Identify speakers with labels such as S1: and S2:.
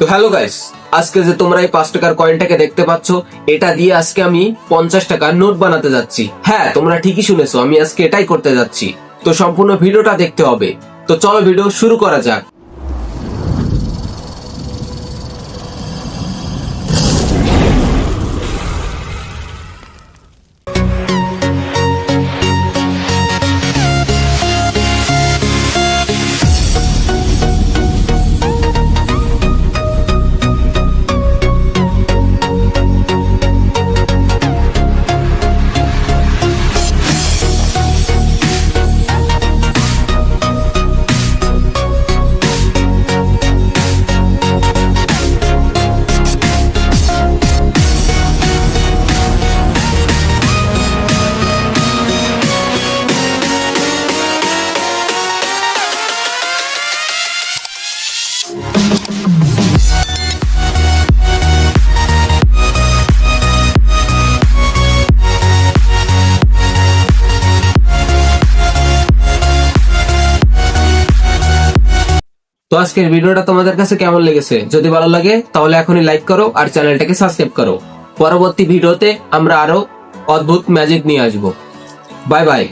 S1: তো hello guys, আজকে যে তোমরা এই 5 টাকার কয়েনটাকে দেখতে পাচ্ছ, এটা দিয়ে আজকে আমি 50 টাকার নোট বানাতে যাচ্ছি। হ্যাঁ, তোমরা ঠিকই শুনেছো, আমি আজকে এটাই করতে যাচ্ছি। তো সম্পূর্ণ ভিডিওটা দেখতে হবে। তো চলো ভিডিও শুরু করা যাক। তো আজকের ভিডিওটা তোমাদের কাছে কেমন লেগেছে? যদি ভালো লাগে তাহলে এখনই লাইক করো আর চ্যানেলটাকে সাবস্ক্রাইব করো। পরবর্তী ভিডিওতে আমরা আরো অদ্ভুত ম্যাজিক নিয়ে আসবো। Bye bye.